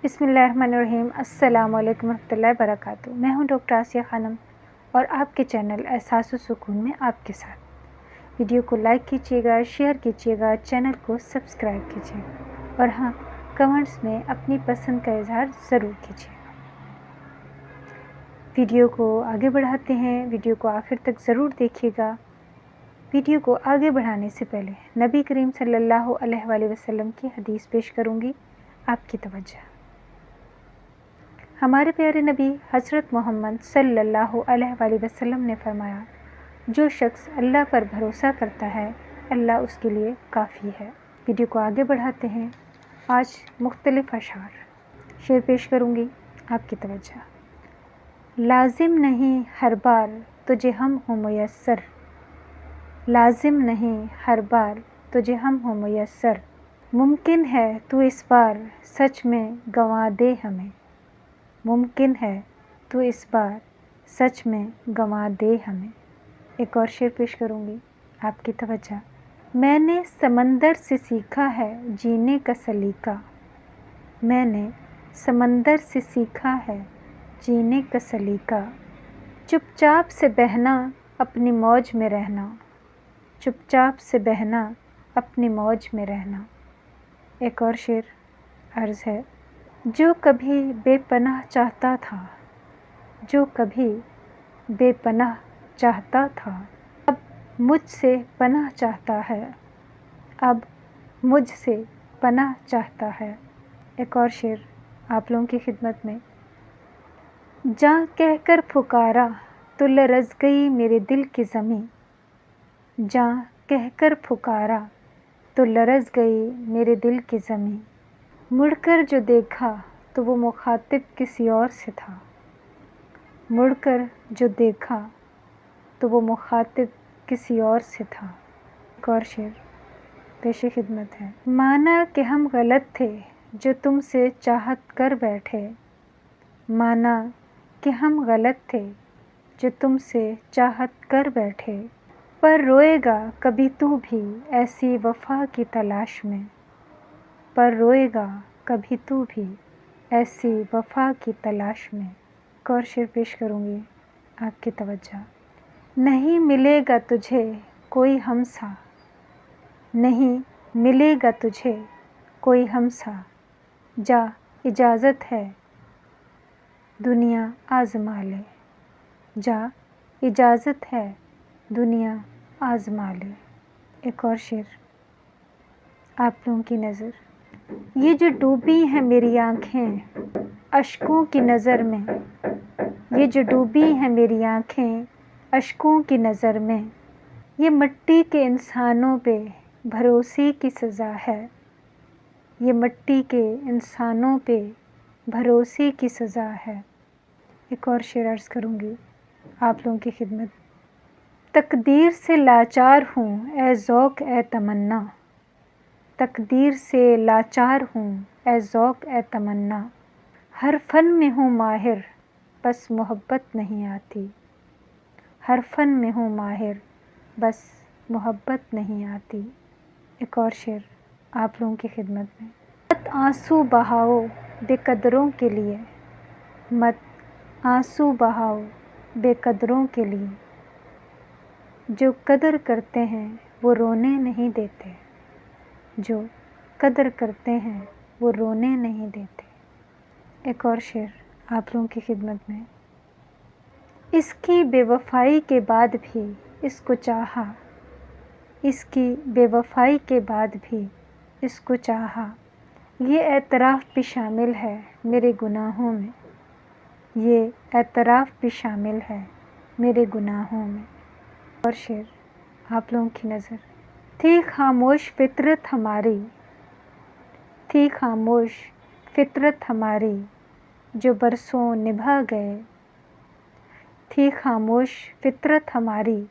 بسم اللہ الرحمن الرحیم۔ السلام علیکم ورحمۃ اللہ وبرکاتہ۔ میں ہوں ڈاکٹر آسیہ خانم اور آپ کے چینل احساس و سکون میں آپ کے ساتھ۔ ویڈیو کو لائک کیجیے گا، شیئر کیجیے گا، چینل کو سبسکرائب کیجیے گا اور ہاں، کمنٹس میں اپنی پسند کا اظہار ضرور کیجیے گا۔ ویڈیو کو آگے بڑھاتے ہیں، ویڈیو کو آخر تک ضرور دیکھیے گا۔ ویڈیو کو آگے بڑھانے سے پہلے نبی کریم صلی اللہ علیہ وآلہ وسلم کی حدیث پیش کروں گی، آپ کی توجہ۔ ہمارے پیارے نبی حضرت محمد صلی اللہ علیہ وآلہ وسلم نے فرمایا، جو شخص اللہ پر بھروسہ کرتا ہے اللہ اس کے لیے کافی ہے۔ ویڈیو کو آگے بڑھاتے ہیں۔ آج مختلف شعر پیش کروں گی، آپ کی توجہ۔ لازم نہیں ہر بار تجھے ہم ہو میسر، لازم نہیں ہر بار تجھے ہم ہو میسر، ممکن ہے تو اس بار سچ میں گنوا دے ہمیں، ممکن ہے تو اس بار سچ میں گنوا دے ہمیں۔ ایک اور شعر پیش کروں گی، آپ کی توجہ۔ میں نے سمندر سے سیکھا ہے جینے کا سلیقہ، میں نے سمندر سے سیکھا ہے جینے کا سلیقہ، چپ چاپ سے بہنا اپنی موج میں رہنا، چپ چاپ سے بہنا اپنی موج میں رہنا۔ ایک اور شعر عرض ہے، جو کبھی بے پناہ چاہتا تھا، جو کبھی بے پناہ چاہتا تھا، اب مجھ سے پناہ چاہتا ہے، اب مجھ سے پناہ چاہتا ہے۔ ایک اور شعر آپ لوگوں کی خدمت میں۔ جاں کہہ کر پھکارا تو لرز گئی میرے دل کی زمیں، جاں کہہ کر پھکارا تو لرز گئی میرے دل کی زمیں، مڑ کر جو دیکھا تو وہ مخاطب کسی اور سے تھا، مڑ کر جو دیکھا تو وہ مخاطب کسی اور سے تھا۔ ایک اور شعر پیش خدمت ہے۔ مانا کہ ہم غلط تھے جو تم سے چاہت کر بیٹھے، مانا کہ ہم غلط تھے جو تم سے چاہت کر بیٹھے، پر روئے گا کبھی تو بھی ایسی وفا کی تلاش میں، پر روئے گا کبھی تو بھی ایسی وفا کی تلاش میں۔ ایک اور شعر پیش کروں گی، آپ کی توجہ۔ نہیں ملے گا تجھے کوئی ہمسا، نہیں ملے گا تجھے کوئی ہمسا، جا اجازت ہے دنیا آزما لے، جا اجازت ہے دنیا آزما لے۔ ایک اور شعر آپ لوگوں کی نظر۔ یہ جو ڈوبی ہیں میری آنکھیں اشکوں کی نظر میں، یہ جو ڈوبی ہیں میری آنکھیں اشکوں کی نظر میں، یہ مٹی کے انسانوں پہ بھروسے کی سزا ہے، یہ مٹی کے انسانوں پہ بھروسے کی سزا ہے۔ ایک اور شعر عرض کروں گی آپ لوگوں کی خدمت۔ تقدیر سے لاچار ہوں اے ذوق اے تمنا، تقدیر سے لاچار ہوں اے ذوق اے تمنا، ہر فن میں ہوں ماہر بس محبت نہیں آتی، ہر فن میں ہوں ماہر بس محبت نہیں آتی۔ ایک اور شعر آپ لوگوں کی خدمت میں۔ مت آنسو بہاؤ بے قدروں کے لیے، مت آنسو بہاؤ بے قدروں کے لیے، جو قدر کرتے ہیں وہ رونے نہیں دیتے، جو قدر کرتے ہیں وہ رونے نہیں دیتے۔ ایک اور شعر آپ لوگوں کی خدمت میں۔ اس کی بے وفائی کے بعد بھی اس کو چاہا، اس کی بے وفائی کے بعد بھی اس کو چاہا، یہ اعتراف بھی شامل ہے میرے گناہوں میں، یہ اعتراف بھی شامل ہے میرے گناہوں میں۔ اور شعر آپ لوگوں کی نظر۔ تھی خاموش فطرت ہماری، تھی خاموش فطرت ہماری جو برسوں نبھا گئے، تھی خاموش فطرت ہماری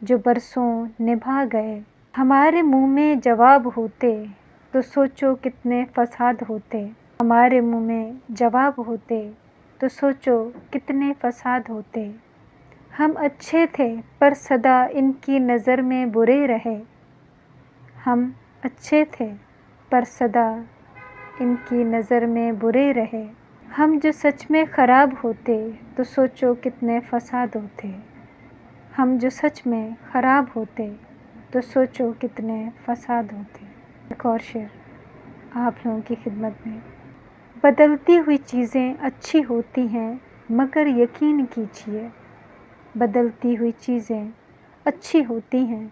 جو برسوں نبھا گئے، ہمارے منہ میں جواب ہوتے تو سوچو کتنے فساد ہوتے، ہمارے منہ میں جواب ہوتے تو سوچو کتنے فساد ہوتے، ہم اچھے تھے پر سدا ان کی نظر میں برے رہے، ہم اچھے تھے پر سدا ان کی نظر میں برے رہے۔ ہم جو سچ میں خراب ہوتے تو سوچو کتنے فساد ہوتے۔ ہم جو سچ میں خراب ہوتے تو سوچو کتنے فساد ہوتے۔ ایک اور شعر آپ لوگوں کی خدمت میں۔ بدلتی ہوئی چیزیں اچھی ہوتی ہیں مگر یقین کیجیے، بدلتی ہوئی چیزیں اچھی ہوتی ہیں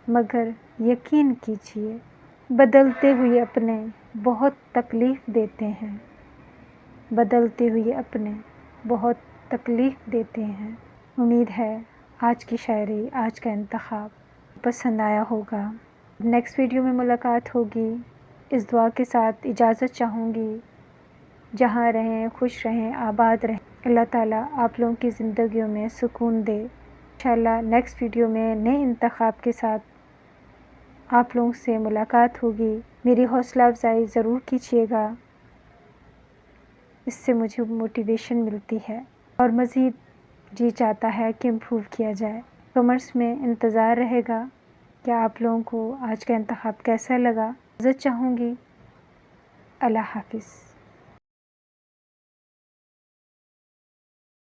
مگر یقین کیجیے، بدلتے ہوئے اپنے بہت تکلیف دیتے ہیں، بدلتے ہوئے اپنے بہت تکلیف دیتے ہیں۔ امید ہے آج کی شاعری، آج کا انتخاب پسند آیا ہوگا۔ نیکسٹ ویڈیو میں ملاقات ہوگی۔ اس دعا کے ساتھ اجازت چاہوں گی، جہاں رہیں خوش رہیں، آباد رہیں۔ اللہ تعالیٰ آپ لوگوں کی زندگیوں میں سکون دے۔ انشاءاللہ نیکسٹ ویڈیو میں نئے انتخاب کے ساتھ آپ لوگوں سے ملاقات ہوگی۔ میری حوصلہ افزائی ضرور کیجیے گا، اس سے مجھے موٹیویشن ملتی ہے اور مزید جی چاہتا ہے کہ امپروو کیا جائے۔ کمنٹس میں انتظار رہے گا کہ آپ لوگوں کو آج کا انتخاب کیسا لگا۔ اجازت چاہوں گی۔ اللہ حافظ۔